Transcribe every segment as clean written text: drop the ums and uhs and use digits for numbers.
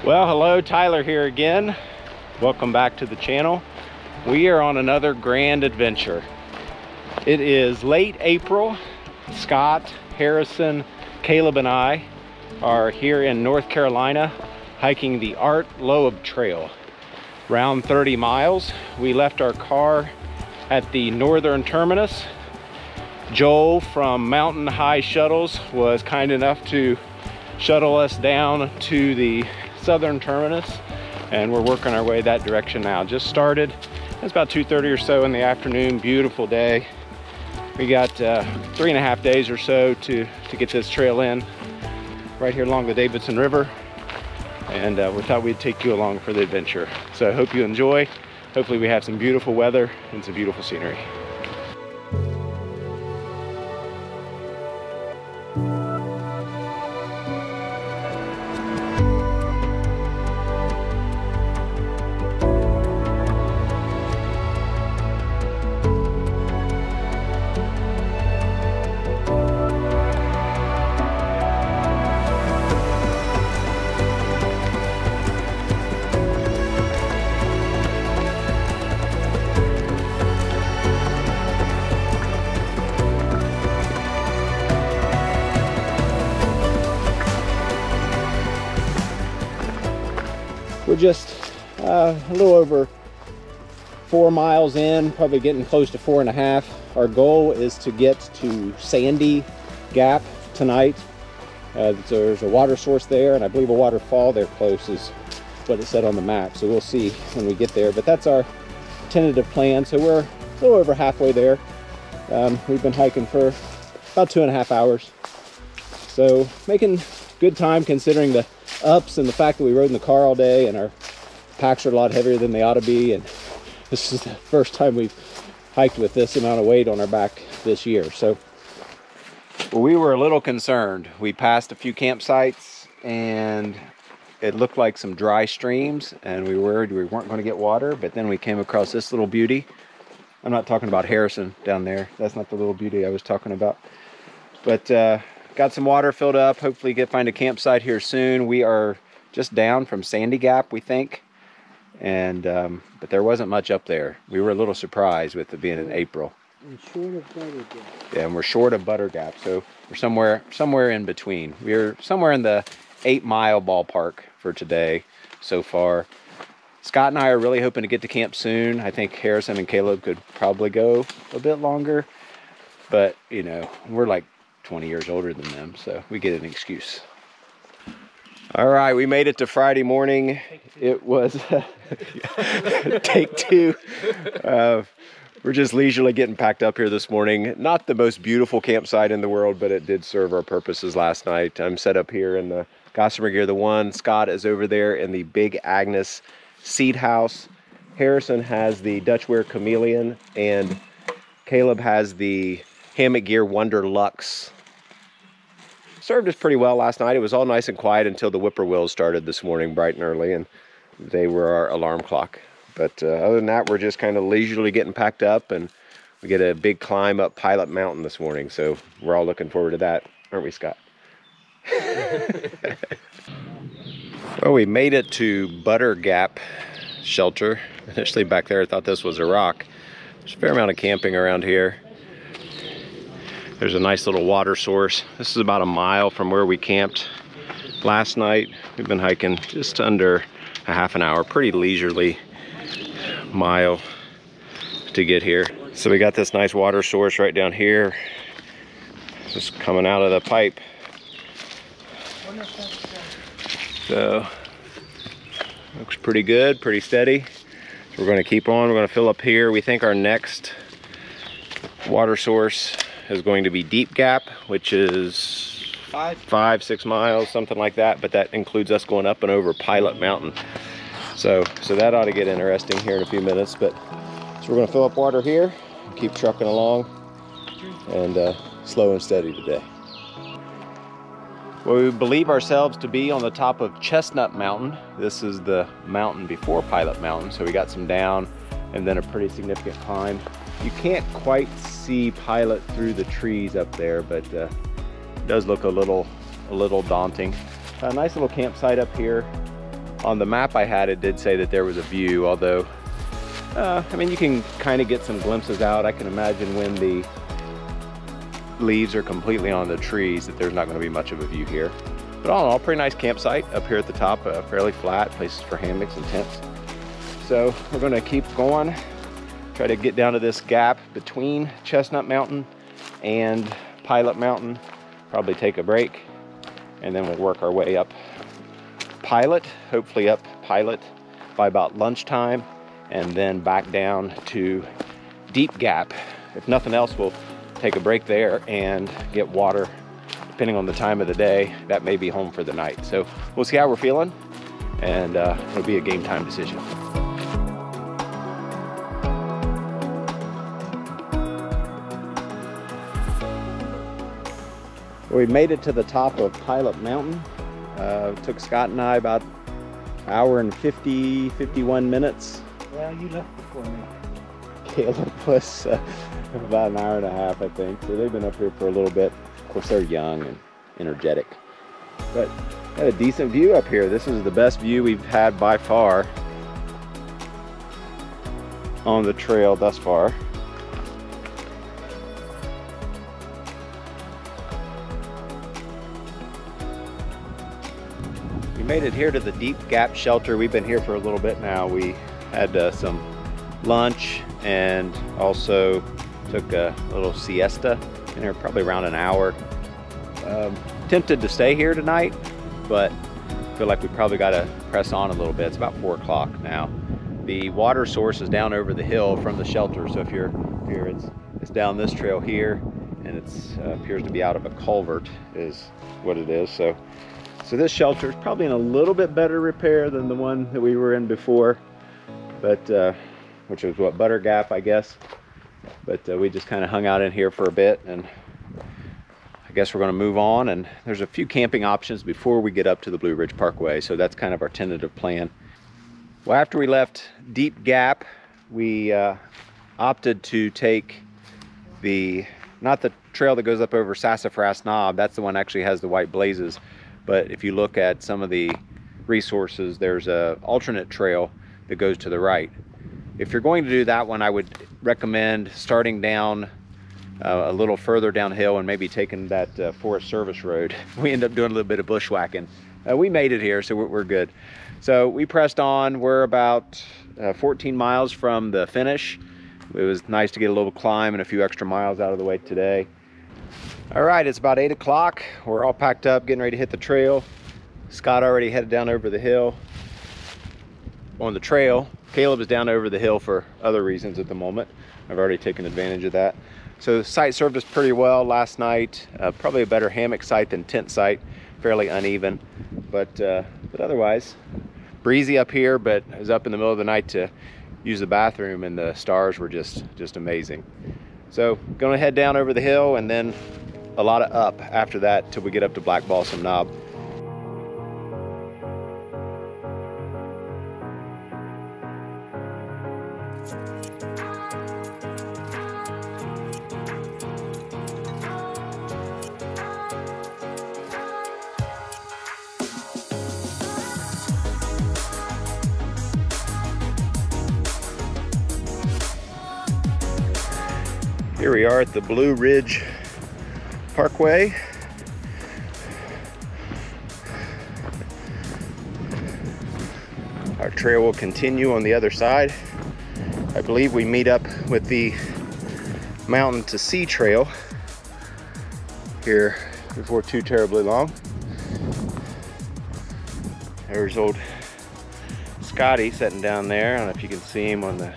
Well, hello, Tyler here again. Welcome back to the channel. We are on another grand adventure. It is late April. Scott, Harrison, Caleb, and I are here in North Carolina hiking the Loeb Trail. Around 30 miles. We left our car at the northern terminus. Joel from Mountain High Shuttles was kind enough to shuttle us down to the southern terminus, and we're working our way that direction now. Just started. It's about 2:30 or so in the afternoon. Beautiful day. We got 3.5 days or so to get this trail in right here along the Davidson River, and we thought we'd take you along for the adventure. So I hope you enjoy. Hopefully we have some beautiful weather and some beautiful scenery. We're just a little over 4 miles in, probably getting close to 4.5. Our goal is to get to Sandy Gap tonight. There's a water source there, and I believe a waterfall there close is what it said on the map. So we'll see when we get there, but that's our tentative plan. So we're a little over halfway there. We've been hiking for about 2.5 hours. So making good time considering the ups and the fact that we rode in the car all day and our packs are a lot heavier than they ought to be, and this is the first time we've hiked with this amount of weight on our back this year. So we were a little concerned. We passed a few campsites and it looked like some dry streams, and we were worried we weren't going to get water, but then we came across this little beauty. I'm not talking about Harrison down there. That's not the little beauty I was talking about. But got some water filled up. Hopefully find a campsite here soon. We are just down from Sandy Gap, we think. And but there wasn't much up there. We were a little surprised with it being in April. And short of Butter Gap. Yeah, and we're short of Butter Gap, so we're somewhere in between. We're somewhere in the 8-mile ballpark for today so far. Scott and I are really hoping to get to camp soon. I think Harrison and Caleb could probably go a bit longer, but you know, we're like 20 years older than them, so we get an excuse. All right, we made it to Friday morning. It was take two. We're just leisurely getting packed up here this morning. Not the most beautiful campsite in the world, but it did serve our purposes last night. I'm set up here in the Gossamer Gear the One. Scott is over there in the Big Agnes Seed House. Harrison has the Dutchware Chameleon, and Caleb has the Hammock Gear Wonder Lux. Served us pretty well last night. It was all nice and quiet until the whippoorwills started this morning bright and early, and they were our alarm clock. But other than that, we're just kind of leisurely getting packed up, and we get a big climb up Pilot Mountain this morning, so we're all looking forward to that, aren't we, Scott? Well, we made it to Butter Gap shelter. Initially back there I thought this was a rock. There's a fair amount of camping around here. There's a nice little water source. This is about 1 mile from where we camped last night. We've been hiking just under a half an hour, pretty leisurely mile to get here. So we got this nice water source right down here, just coming out of the pipe. So looks pretty good, pretty steady. So we're going to keep on. We're going to fill up here. We think our next water source is going to be Deep Gap, which is 5-6 miles, something like that, but that includes us going up and over Pilot Mountain. So that ought to get interesting here in a few minutes. But so we're going to fill up water here, keep trucking along, and slow and steady today. Well, we believe ourselves to be on the top of Chestnut Mountain. This is the mountain before Pilot Mountain, so we got some down and then a pretty significant climb. You can't quite see Pilot through the trees up there, but it does look a little daunting. A nice little campsite up here. On the map I had, it did say that there was a view, although, I mean, you can kind of get some glimpses out. I can imagine when the leaves are completely on the trees that there's not going to be much of a view here. But all in all, pretty nice campsite up here at the top, fairly flat, places for hammocks and tents. So we're going to keep going, try to get down to this gap between Chestnut Mountain and Pilot Mountain, probably take a break, and then we'll work our way up Pilot, hopefully up Pilot by about lunchtime, and then back down to Deep Gap. If nothing else, we'll take a break there and get water. Depending on the time of the day, that may be home for the night. So we'll see how we're feeling, and it'll be a game time decision. We made it to the top of Pilot Mountain. It took Scott and I about an hour and 51 minutes. Well, you left before me. Caleb was about an hour and a half, I think. So they've been up here for a little bit. Of course, they're young and energetic. But got a decent view up here. This is the best view we've had by far on the trail thus far. We made it here to the Deep Gap shelter. We've been here for a little bit now. We had some lunch and also took a little siesta in here, probably around an hour. Tempted to stay here tonight, but feel like we probably got to press on a little bit. It's about 4 o'clock now. The water source is down over the hill from the shelter, so if you're here, it's down this trail here, and it's appears to be out of a culvert is what it is. So this shelter is probably in a little bit better repair than the one that we were in before, but which was what, Butter Gap, I guess. But we just kind of hung out in here for a bit, and I guess we're going to move on. And there's a few camping options before we get up to the Blue Ridge Parkway, so that's kind of our tentative plan. Well, after we left Deep Gap, we opted to take not the trail that goes up over Sassafras Knob. That's the one that actually has the white blazes. But if you look at some of the resources, there's a alternate trail that goes to the right. If you're going to do that one, I would recommend starting down a little further downhill and maybe taking that Forest Service road. We end up doing a little bit of bushwhacking. We made it here, so we're good. So we pressed on. We're about 14 miles from the finish. It was nice to get a little climb and a few extra miles out of the way today. All right, it's about 8 o'clock. We're all packed up, getting ready to hit the trail. Scott already headed down over the hill on the trail. Caleb is down over the hill for other reasons at the moment. I've already taken advantage of that. So the site served us pretty well last night. Probably a better hammock site than tent site. Fairly uneven, but otherwise breezy up here. But I was up in the middle of the night to use the bathroom, and the stars were just amazing. So gonna head down over the hill, and then a lot of up after that till we get up to Black Balsam Knob. Here we are at the Blue Ridge Parkway. Our trail will continue on the other side. I believe we meet up with the Mountain to Sea Trail here before too terribly long. There's old Scotty sitting down there. I don't know if you can see him on the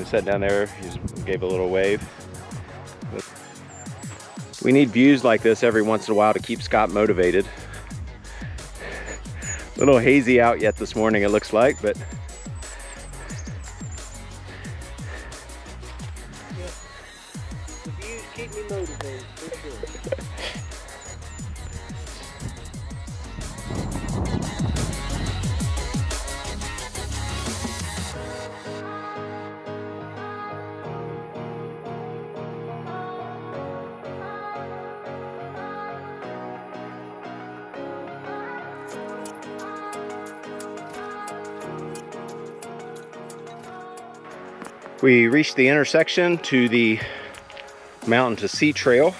sitting down there. He just gave a little wave. But we need views like this every once in a while to keep Scott motivated. A little hazy out yet this morning, it looks like, but The views keep me motivated, for sure. We reached the intersection to the Mountain to Sea Trail.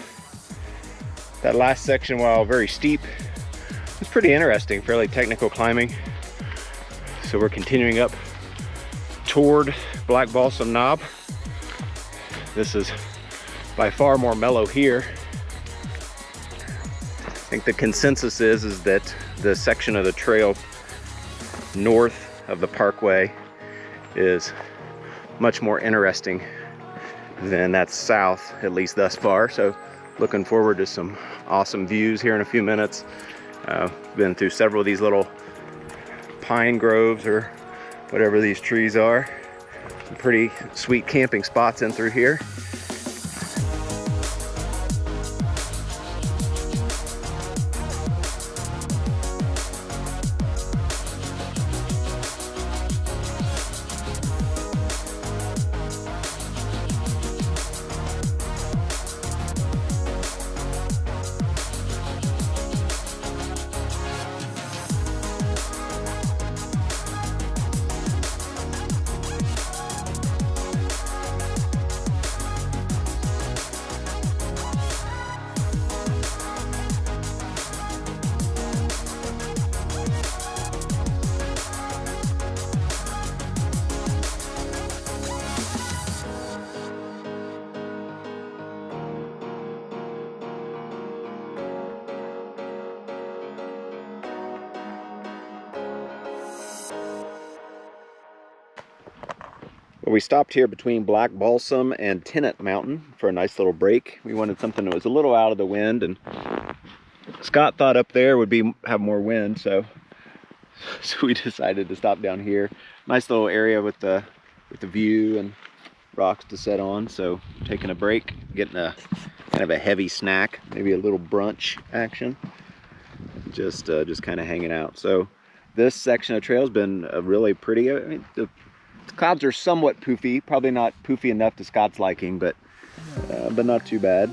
That last section, while very steep, was pretty interesting, fairly technical climbing. So we're continuing up toward Black Balsam Knob. This is by far more mellow here. I think the consensus is that the section of the trail north of the parkway is much more interesting than that south, at least thus far. So looking forward to some awesome views here in a few minutes. Been through several of these little pine groves or whatever these trees are. Some pretty sweet camping spots in through here. We stopped here between Black Balsam and Chestnut Mountain for a nice little break. We wanted something that was a little out of the wind, and Scott thought up there would have more wind, so we decided to stop down here. Nice little area with the view and rocks to set on. So taking a break, getting a kind of a heavy snack, maybe a little brunch action. Just kind of hanging out. So this section of trail has been really pretty. I mean, the clouds are somewhat poofy, probably not poofy enough to Scott's liking, but not too bad.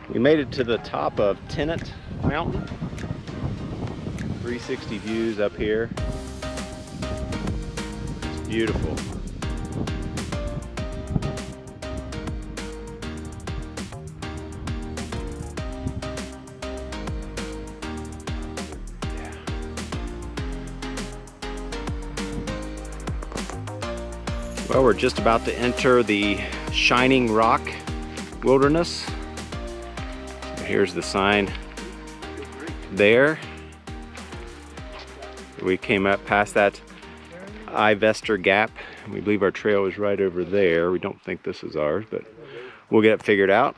We made it to the top of Chestnut Mountain. 360 views up here. It's beautiful. Well, we're just about to enter the Shining Rock Wilderness. Here's the sign there. We came up past that Ivester Gap. We believe our trail is right over there. We don't think this is ours, but we'll get it figured out.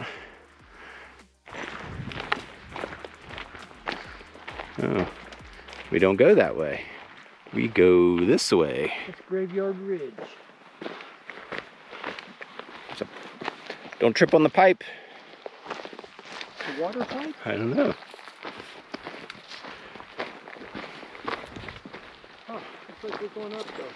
Oh, we don't go that way. We go this way. It's Graveyard Ridge. So, don't trip on the pipe. The water pipe? I don't know. Huh, looks like we're going up though.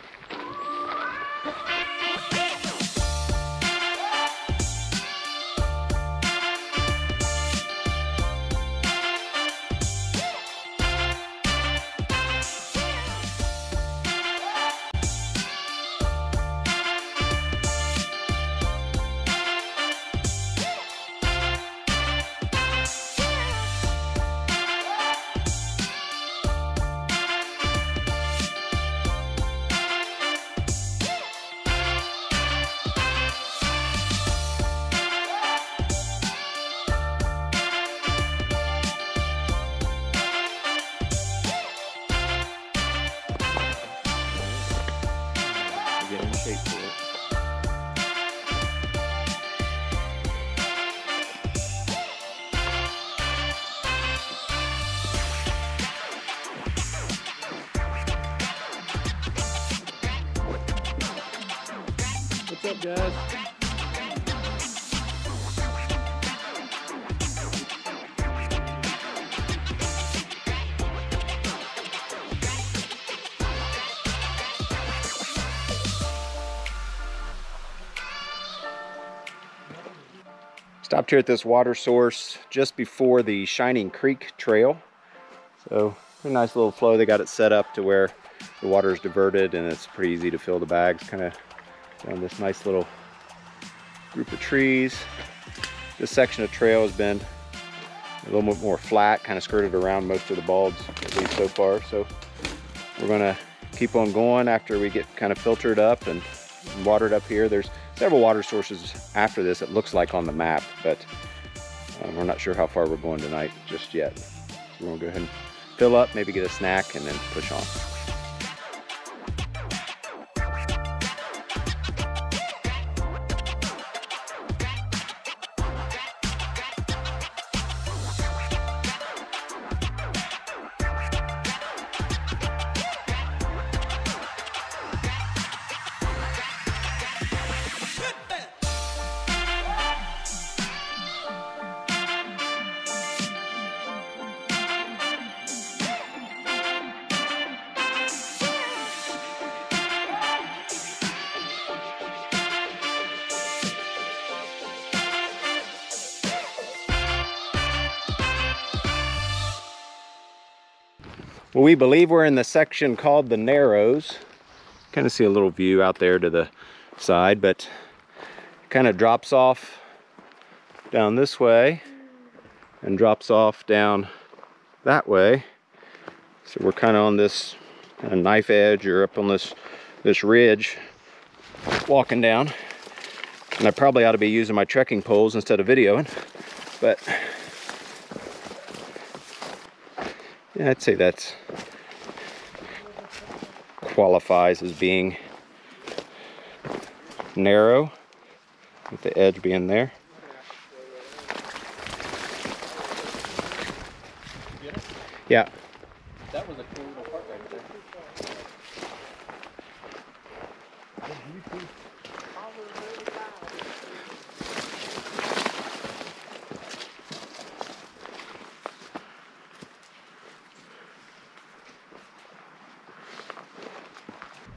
What's up, guys? Stopped here at this water source just before the Shining Creek Trail. So pretty nice little flow. They got it set up to where the water is diverted and it's pretty easy to fill the bags. Kind of down this nice little group of trees. This section of trail has been a little bit more flat, kind of skirted around most of the bulbs, at least so far. So we're gonna keep on going after we get kind of filtered up and watered up here. There's several water sources after this, it looks like on the map, but we're not sure how far we're going tonight just yet. So we're gonna go ahead and fill up, maybe get a snack, and then push on. Well, we believe we're in the section called the Narrows. Kind of see a little view out there to the side, but kind of drops off down this way and drops off down that way. So we're kind of on this kind of knife edge or up on this ridge walking down. And I probably ought to be using my trekking poles instead of videoing, but yeah, I'd say that's qualifies as being narrow, with the edge being there. Yeah. That was a cool little part right there.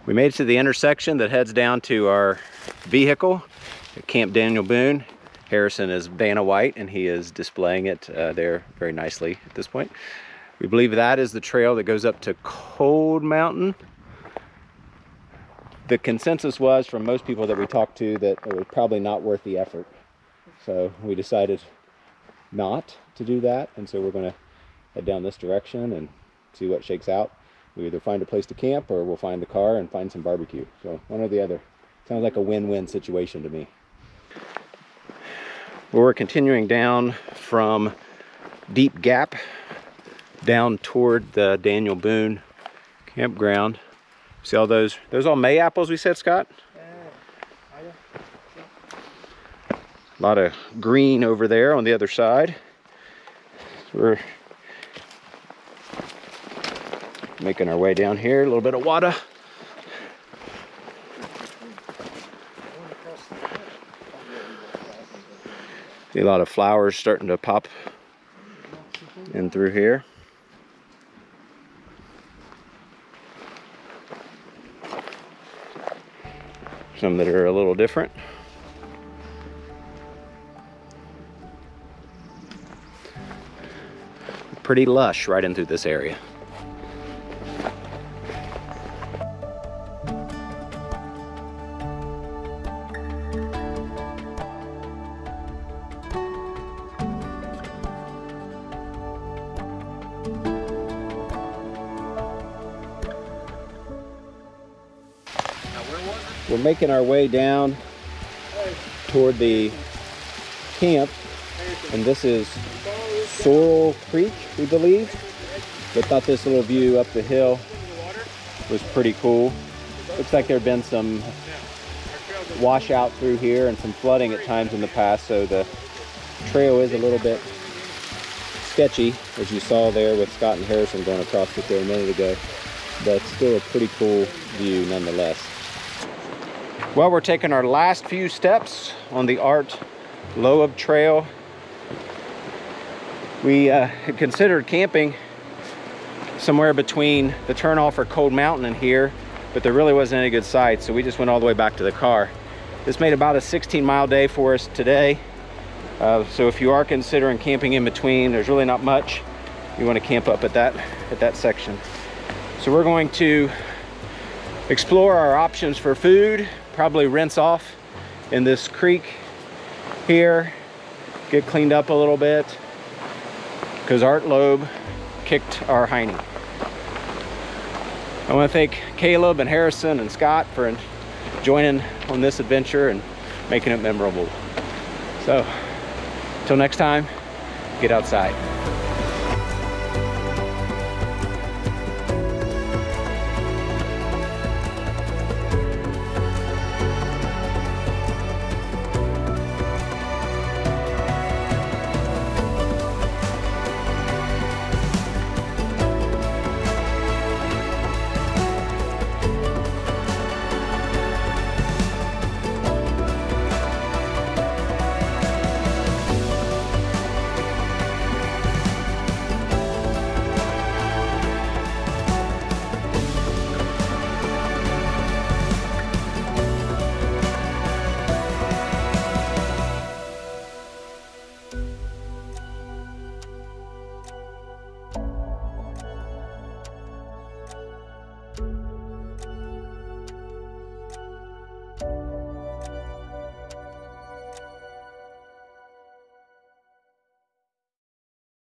We made it to the intersection that heads down to our vehicle at Camp Daniel Boone. Harrison is Vanna White, and he is displaying it there very nicely at this point. We believe that is the trail that goes up to Cold Mountain. The consensus was from most people that we talked to that it was probably not worth the effort. So we decided not to do that, and so we're going to head down this direction and see what shakes out. We either find a place to camp or we'll find the car and find some barbecue. So one or the other. Sounds like a win-win situation to me. Well, we're continuing down from Deep Gap down toward the Daniel Boone campground. See all those all May apples we said, Scott? A lot of green over there on the other side. So we're making our way down here, a little bit of water. See a lot of flowers starting to pop in through here. Some that are a little different. Pretty lush right in through this area. We're making our way down toward the camp, and this is Sorrel Creek, we believe. We thought this little view up the hill was pretty cool. Looks like there have been some washout through here and some flooding at times in the past, so the trail is a little bit sketchy, as you saw there with Scott and Harrison going across it there a minute ago, but still a pretty cool view nonetheless. Well, we're taking our last few steps on the Art Loeb Trail. We had considered camping somewhere between the turnoff for Cold Mountain and here, but there really wasn't any good sight, so we just went all the way back to the car. This made about a 16-mile day for us today. So if you are considering camping in between, there's really not much. You want to camp up at that section. So we're going to explore our options for food, probably rinse off in this creek here, get cleaned up a little bit, because Art Loeb kicked our hiney. I want to thank Caleb and Harrison and Scott for joining on this adventure and making it memorable. So, till next time, get outside.